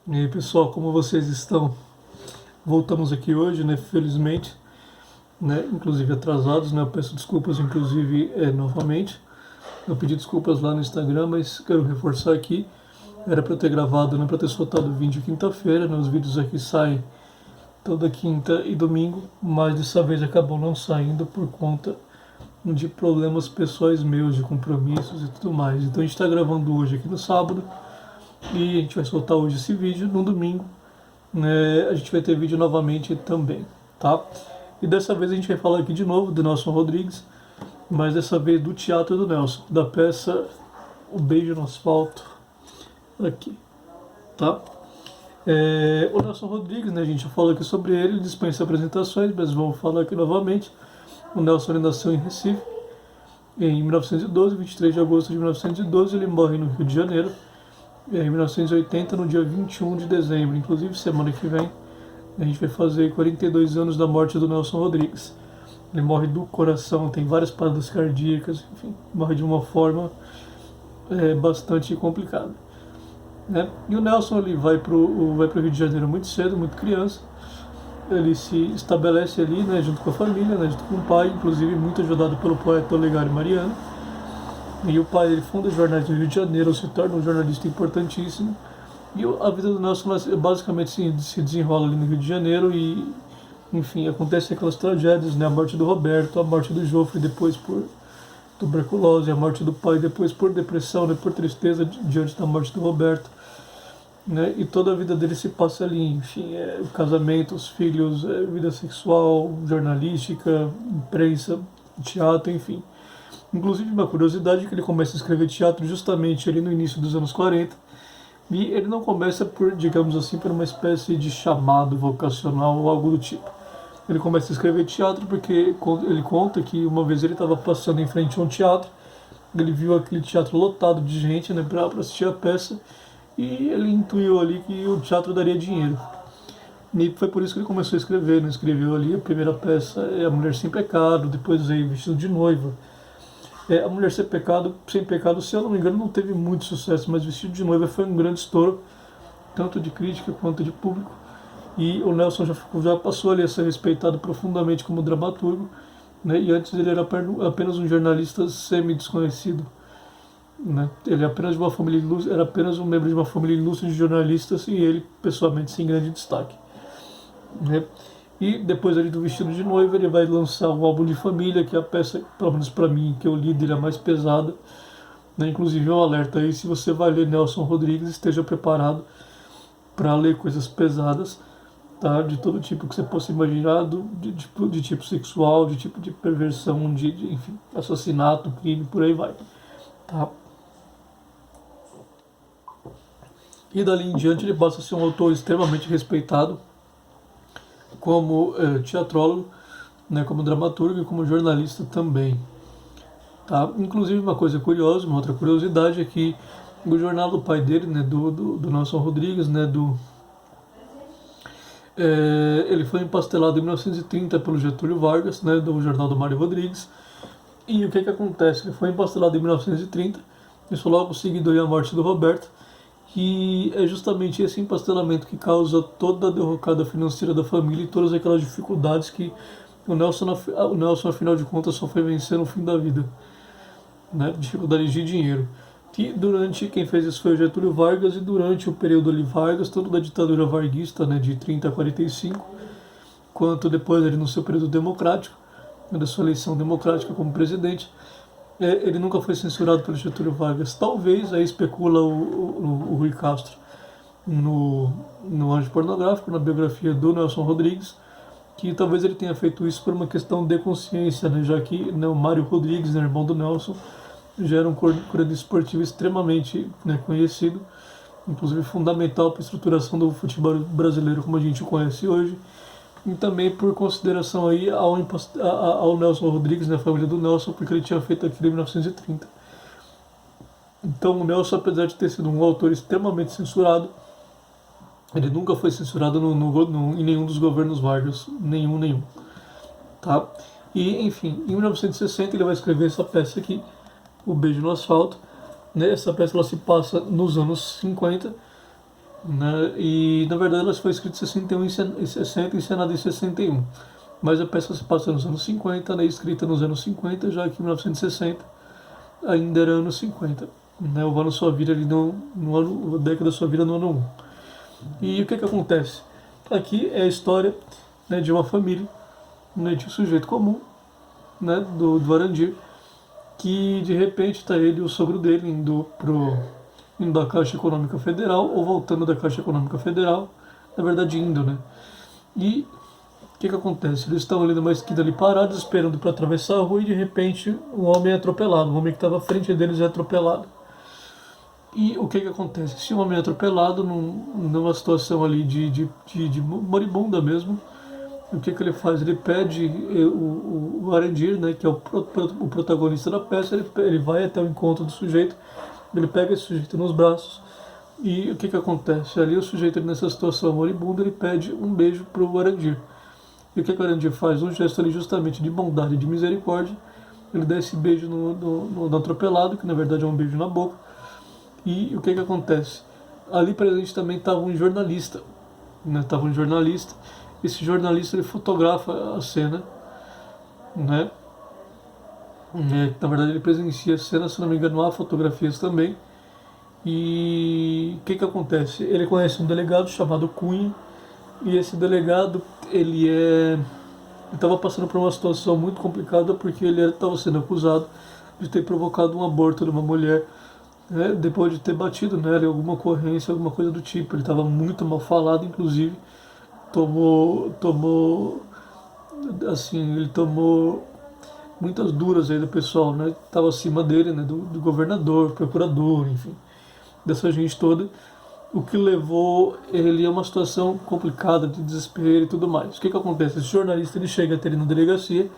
E aí, pessoal, como vocês estão? Voltamos aqui hoje, né? Felizmente, né? Inclusive atrasados, né? Eu peço desculpas, inclusive, novamente. Eu pedi desculpas lá no Instagram, mas quero reforçar aqui. Era para eu ter gravado, né? Para ter soltado o vídeo quinta-feira, né? Os vídeos aqui saem toda quinta e domingo, mas dessa vez acabou não saindo por conta de problemas pessoais meus, de compromissos e tudo mais. Então a gente está gravando hoje aqui no sábado e a gente vai soltar hoje esse vídeo no domingo, né, a gente vai ter vídeo novamente também, tá? E dessa vez a gente vai falar aqui de novo do Nelson Rodrigues, mas dessa vez do teatro do Nelson, da peça O Beijo no Asfalto, aqui, tá? O Nelson Rodrigues, né, a gente já falou aqui sobre ele, dispensa apresentações, mas vamos falar aqui novamente. O Nelson ele nasceu em Recife em 1912, 23 de agosto de 1912, ele morre no Rio de Janeiro em 1980, no dia 21 de dezembro. Inclusive, semana que vem, a gente vai fazer 42 anos da morte do Nelson Rodrigues. Ele morre do coração, tem várias paradas cardíacas, enfim, morre de uma forma bastante complicada, né? E o Nelson ele vai pro Rio de Janeiro muito cedo, muito criança. Ele se estabelece ali, né, junto com a família, né, junto com o pai, inclusive muito ajudado pelo poeta Olegário Mariano. E o pai ele funda os jornais do Rio de Janeiro, se torna um jornalista importantíssimo. E a vida do Nelson basicamente se desenrola ali no Rio de Janeiro e, enfim, acontecem aquelas tragédias, né? A morte do Roberto, a morte do Jofre depois por tuberculose, a morte do pai depois por depressão, né? Por tristeza diante da morte do Roberto, né? E toda a vida dele se passa ali, enfim, o casamento, os filhos, vida sexual, jornalística, imprensa, teatro, enfim. Inclusive, uma curiosidade é que ele começa a escrever teatro justamente ali no início dos anos 40. E ele não começa por, digamos assim, por uma espécie de chamado vocacional ou algo do tipo. Ele começa a escrever teatro porque ele conta que uma vez ele estava passando em frente a um teatro, ele viu aquele teatro lotado de gente, né, para assistir a peça, e ele intuiu ali que o teatro daria dinheiro. E foi por isso que ele começou a escrever, né? Escreveu ali a primeira peça, A Mulher Sem Pecado, depois veio Vestido de Noiva. A Mulher Sem Pecado, se eu não me engano, não teve muito sucesso, mas Vestido de Noiva foi um grande estouro, tanto de crítica quanto de público. E o Nelson já passou ali a ser respeitado profundamente como dramaturgo, né? E antes ele era apenas um jornalista semi-desconhecido, né? Ele era apenas um membro de uma família ilustre de jornalistas e ele, pessoalmente, sem grande destaque, né? E depois ali do Vestido de Noiva ele vai lançar um álbum de família, que é a peça, pelo menos para mim, que eu li dele, a mais pesada, né? Inclusive um alerta aí, se você vai ler Nelson Rodrigues, esteja preparado para ler coisas pesadas, tá? De todo tipo que você possa imaginar, de tipo sexual, de tipo de perversão, enfim, assassinato, crime, por aí vai, tá? E dali em diante ele passa a ser um autor extremamente respeitado como teatrólogo, né, como dramaturgo e como jornalista também, tá? Inclusive uma coisa curiosa, uma outra curiosidade é que o jornal do pai dele, né, do Nelson Rodrigues, né, ele foi empastelado em 1930 pelo Getúlio Vargas, né, do jornal do Mário Rodrigues. E o que acontece? Ele foi empastelado em 1930, isso logo seguido à morte do Roberto, que é justamente esse empastelamento que causa toda a derrocada financeira da família e todas aquelas dificuldades que o Nelson afinal de contas, só foi vencer no fim da vida, né? Dificuldades de dinheiro. Quem fez isso foi o Getúlio Vargas, e durante o período ali Vargas, tanto da ditadura varguista, né, de 30 a 45, quanto depois ali no seu período democrático, né, da sua eleição democrática como presidente, ele nunca foi censurado pelo Getúlio Vargas. Talvez, aí especula o Rui Castro no Anjo Pornográfico, na biografia do Nelson Rodrigues, que talvez ele tenha feito isso por uma questão de consciência, né, já que, né, o Mário Rodrigues, né, irmão do Nelson, já era um cronista esportivo extremamente, né, conhecido, inclusive fundamental para a estruturação do futebol brasileiro como a gente o conhece hoje, e também por consideração aí ao Nelson Rodrigues, na família do Nelson, porque ele tinha feito aquilo em 1930. Então o Nelson, apesar de ter sido um autor extremamente censurado, ele nunca foi censurado em nenhum dos governos Vargas, nenhum, tá? E, enfim, em 1960 ele vai escrever essa peça aqui, O Beijo no Asfalto, né? Essa peça ela se passa nos anos 50, né? E na verdade ela foi escrita em 61 e 60 e encenada em 61. Mas a peça se passa nos anos 50, né? Escrita nos anos 50, já que em 1960 ainda era anos 50. Né? O ano sua vida ali no ano, a década da sua vida no ano 1. E o que acontece? Aqui é a história, né, de uma família, né, de um sujeito comum, né, do Arandir, que de repente está ele e o sogro dele indo da Caixa Econômica Federal ou voltando da Caixa Econômica Federal, na verdade indo, né? E o que acontece? Eles estão ali numa esquina ali parados, esperando para atravessar a rua e de repente um homem é atropelado, um homem que estava à frente deles é atropelado. E o que acontece? Se um homem é atropelado numa situação ali de moribunda mesmo, o que ele faz? Ele pede o Arandir, né, que é o protagonista da peça, ele vai até o encontro do sujeito, ele pega esse sujeito nos braços e o que acontece? Ali o sujeito nessa situação moribunda, ele pede um beijo para o Arandir. E o que o Arandir faz? Um gesto ali justamente de bondade, de misericórdia, ele dá esse beijo no atropelado, que na verdade é um beijo na boca. E o que acontece? Ali presente também estava um jornalista, né? Estava um jornalista. Esse jornalista ele fotografa a cena, né? Na verdade ele presencia a cena, se não me engano há fotografias também. E o que acontece? Ele conhece um delegado chamado Cunha e esse delegado ele estava passando por uma situação muito complicada porque ele estava sendo acusado de ter provocado um aborto de uma mulher, né, depois de ter batido nela em alguma ocorrência, alguma coisa do tipo. Ele estava muito mal falado, inclusive ele tomou muitas duras aí do pessoal, né? Estava acima dele, né? Do governador, procurador, enfim, dessa gente toda, o que levou ele a uma situação complicada de desespero e tudo mais. O que acontece? Esse jornalista ele chega até ele na delegacia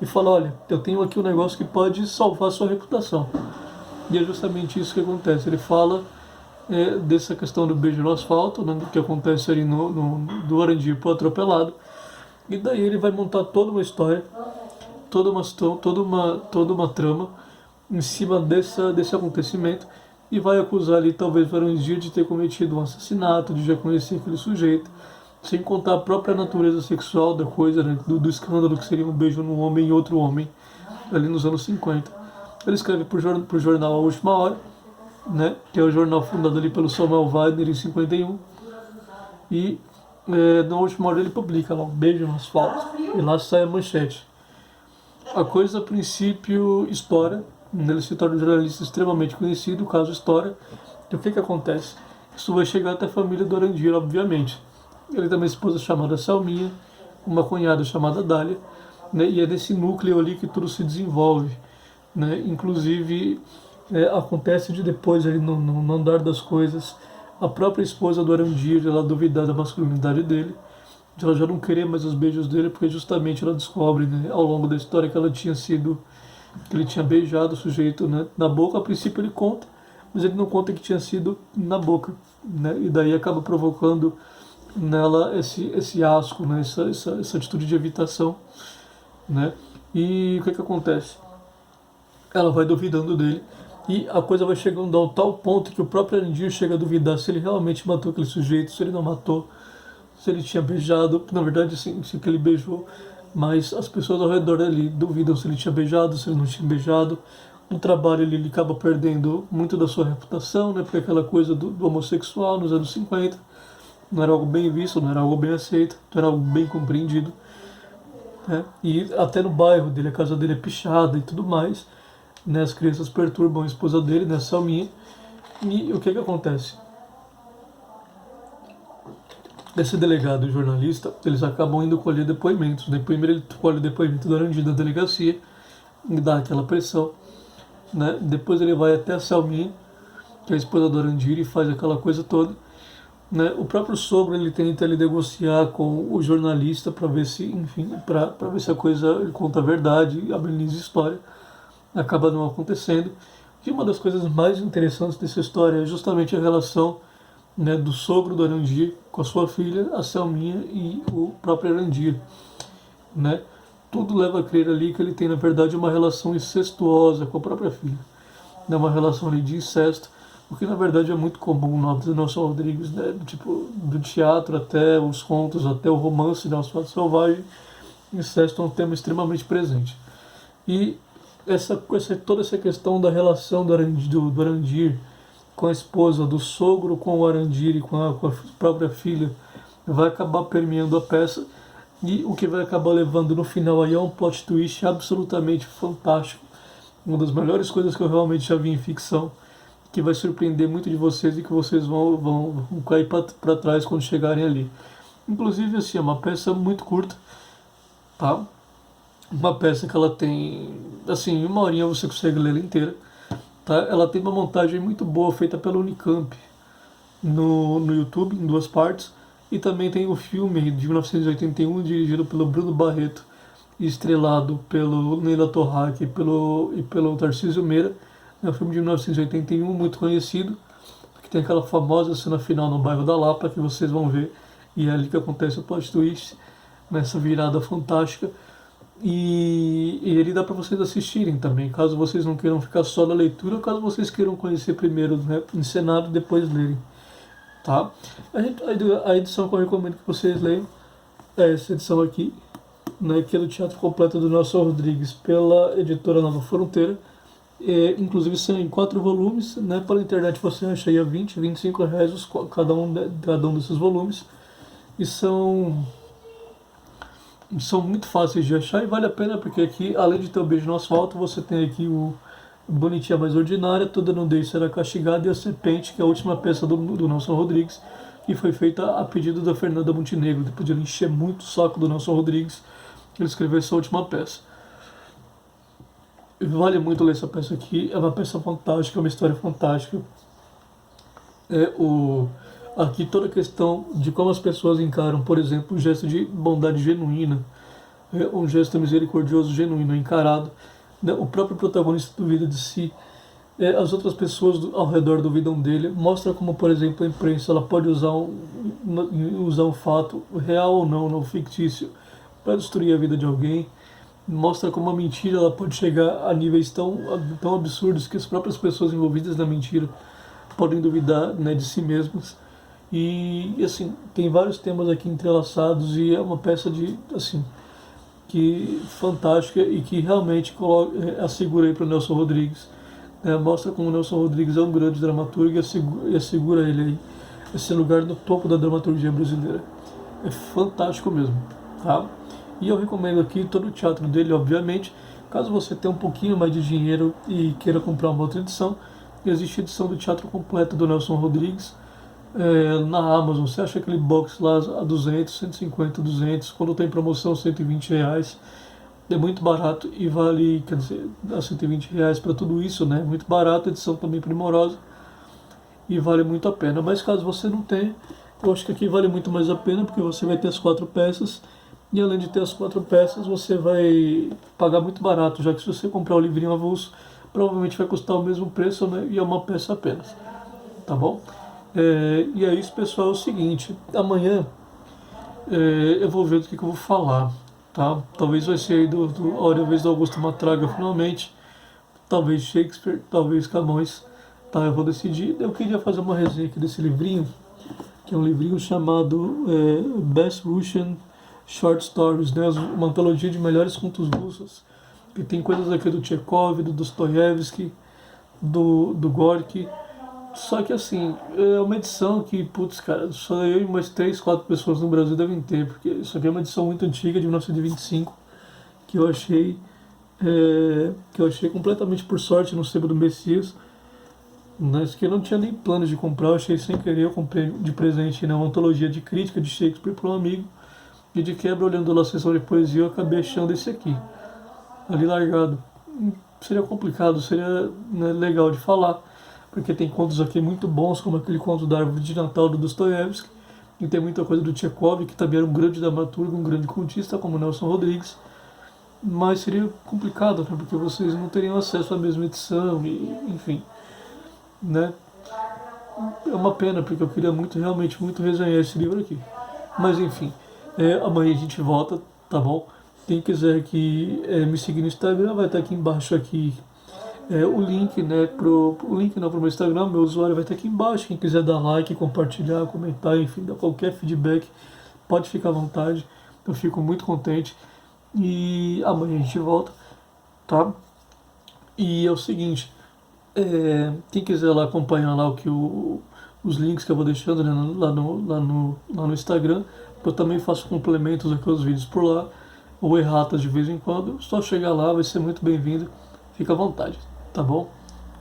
e fala: olha, eu tenho aqui um negócio que pode salvar a sua reputação. E é justamente isso que acontece. Ele fala dessa questão do beijo no asfalto, né, que acontece ali do Arandir pro atropelado. E daí ele vai montar toda uma história, toda uma trama em cima desse acontecimento e vai acusar ali talvez o Arandir de ter cometido um assassinato, de já conhecer aquele sujeito, sem contar a própria natureza sexual da coisa, né, do escândalo que seria um beijo num homem e outro homem, ali nos anos 50. Ele escreve para o jornal A Última Hora, né, que é o jornal fundado ali pelo Samuel Weiner em 51, e na última hora ele publica lá um beijo no asfalto, e lá sai a manchete. A coisa a princípio estoura, ele se torna um jornalista extremamente conhecido, o caso estoura, e o que acontece? Isso vai chegar até a família do Arandir, obviamente. Ele tem uma esposa chamada Selminha, uma cunhada chamada Dália, né, e é nesse núcleo ali que tudo se desenvolve, né? Inclusive acontece de depois ali no andar das coisas a própria esposa do Arandir ela duvidar da masculinidade dele, de ela já não querer mais os beijos dele, porque justamente ela descobre, né, ao longo da história que ele tinha beijado o sujeito, né, na boca. A princípio ele conta, mas ele não conta que tinha sido na boca, né, e daí acaba provocando nela esse asco, né, essa atitude de evitação, né. E o que acontece? Ela vai duvidando dele e a coisa vai chegando ao tal ponto que o próprio Arandir chega a duvidar se ele realmente matou aquele sujeito, se ele não matou, se ele tinha beijado. Na verdade, sim que ele beijou, mas as pessoas ao redor dele duvidam se ele tinha beijado, se ele não tinha beijado. No trabalho ele acaba perdendo muito da sua reputação, né, porque aquela coisa do homossexual nos anos 50 não era algo bem visto, não era algo bem aceito, não era algo bem compreendido, né? E até no bairro dele, a casa dele é pichada e tudo mais, né? As crianças perturbam a esposa dele, né, Selminha. E o que acontece? Esse delegado e jornalista, eles acabam indo colher depoimentos, né? Primeiro ele colhe o depoimento do Arandir da delegacia e dá aquela pressão, né? Depois ele vai até a Selminha, que é a esposa do Arandir, e faz aquela coisa toda, né? O próprio sogro ele tenta ele negociar com o jornalista para ver se, enfim, para ver se a coisa ele conta a verdade, ameniza a história. Acaba não acontecendo. E uma das coisas mais interessantes dessa história é justamente a relação, né, do sogro do Arandir com a sua filha, a Selminha, e o próprio Arandir, né? Tudo leva a crer ali que ele tem, na verdade, uma relação incestuosa com a própria filha, né? Uma relação ali de incesto, o que na verdade é muito comum na obra do Nelson Rodrigues, né? Tipo, do teatro até os contos, até o romance, né? O Asfalto Selvagem, incesto é um tema extremamente presente. E toda essa questão da relação do Arandir com a esposa, do sogro com o Arandir e com a própria filha, vai acabar permeando a peça. E o que vai acabar levando no final aí é um plot twist absolutamente fantástico. Uma das melhores coisas que eu realmente já vi em ficção, que vai surpreender muito de vocês e que vocês vão cair para trás quando chegarem ali. Inclusive, assim, é uma peça muito curta, tá? Uma peça que ela tem, assim, em uma horinha você consegue ler ela inteira, tá? Ela tem uma montagem muito boa feita pela Unicamp no YouTube, em duas partes, e também tem o filme de 1981 dirigido pelo Bruno Barreto e estrelado pelo Neila Torraca e pelo Tarcísio Meira. É um filme de 1981 muito conhecido, que tem aquela famosa cena final no bairro da Lapa que vocês vão ver, e é ali que acontece o plot twist, nessa virada fantástica. E ele dá para vocês assistirem também, caso vocês não queiram ficar só na leitura, ou caso vocês queiram conhecer primeiro, né, encenado e depois lerem, tá? A edição que eu recomendo que vocês leiam é essa edição aqui, né, que é do Teatro Completo do Nelson Rodrigues, pela editora Nova Fronteira. Inclusive são em 4 volumes, né? Pela internet você acha aí a 20, R$ 25 cada um desses volumes. E são muito fáceis de achar e vale a pena porque aqui, além de ter o Beijo no Asfalto, você tem aqui o Bonitinha Mais Ordinária, Toda Nudez Será Castigada e A Serpente, que é a última peça do Nelson Rodrigues, que foi feita a pedido da Fernanda Montenegro, depois de ele encher muito o saco do Nelson Rodrigues, ele escreveu essa última peça. Vale muito ler essa peça aqui, é uma peça fantástica, é uma história fantástica. Aqui toda a questão de como as pessoas encaram, por exemplo, o gesto de bondade genuína, um gesto misericordioso genuíno encarado, né? O próprio protagonista duvida de si, as outras pessoas ao redor duvidam dele, mostra como, por exemplo, a imprensa ela pode usar um fato, real ou não fictício, para destruir a vida de alguém. Mostra como a mentira ela pode chegar a níveis tão absurdos que as próprias pessoas envolvidas na mentira podem duvidar, né, de si mesmas. E assim, tem vários temas aqui entrelaçados e é uma peça de, assim, que fantástica e que realmente assegura aí para o Nelson Rodrigues, né, mostra como o Nelson Rodrigues é um grande dramaturgo e assegura ele aí esse lugar no topo da dramaturgia brasileira. É fantástico mesmo, tá? E eu recomendo aqui todo o teatro dele, obviamente. Caso você tenha um pouquinho mais de dinheiro e queira comprar uma outra edição, existe a edição do Teatro Completo do Nelson Rodrigues na Amazon. Você acha aquele box lá a 200, 150, 200, quando tem promoção R$ 120. É muito barato e vale, quer dizer, dá R$ 120 para tudo isso, né? Muito barato, edição também primorosa e vale muito a pena. Mas caso você não tenha, eu acho que aqui vale muito mais a pena porque você vai ter as 4 peças. E além de ter as 4 peças, você vai pagar muito barato, já que se você comprar o livrinho avulso, provavelmente vai custar o mesmo preço, né? E é uma peça apenas, tá bom? E é isso, pessoal, é o seguinte, amanhã eu vou ver do que eu vou falar, tá? Talvez vai ser aí a vez do Augusto Matraga finalmente, talvez Shakespeare, talvez Camões, tá? Eu vou decidir. Eu queria fazer uma resenha aqui desse livrinho, que é um livrinho chamado Best Russian Short Stories, né? Uma antologia de melhores contos russos, que tem coisas aqui do Chekhov, do Dostoiévski, do Gorky. Só que assim, é uma edição que, putz, cara, só eu e umas 3, 4 pessoas no Brasil devem ter, porque isso aqui é uma edição muito antiga, de 1925, que eu achei completamente por sorte no sebo do Messias, mas que eu não tinha nem planos de comprar, eu achei sem querer, eu comprei de presente, né, uma antologia de crítica de Shakespeare para um amigo, e de quebra, olhando lá a sessão de poesia, eu acabei achando esse aqui, ali largado. Seria complicado, seria, né, legal de falar, porque tem contos aqui muito bons, como aquele conto da Árvore de Natal do Dostoiévski, e tem muita coisa do Chekhov, que também era um grande dramaturgo, um grande contista, como Nelson Rodrigues, mas seria complicado, né, porque vocês não teriam acesso à mesma edição, e, enfim, né? É uma pena, porque eu queria muito, realmente muito resenhar esse livro aqui. Mas enfim, amanhã a gente volta, tá bom? Quem quiser que me seguir no Instagram vai estar aqui embaixo aqui O link, né, o link não, pro meu Instagram, meu usuário vai estar aqui embaixo. Quem quiser dar like, compartilhar, comentar, enfim, dar qualquer feedback, pode ficar à vontade. Eu fico muito contente. E amanhã a gente volta, tá? E é o seguinte, quem quiser lá acompanhar lá os links que eu vou deixando, né, lá no Instagram, eu também faço complementos aqui aos vídeos por lá, ou erratas de vez em quando. Só chegar lá, vai ser muito bem-vindo. Fica à vontade, tá bom?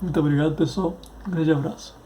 Muito obrigado, pessoal. Um grande abraço.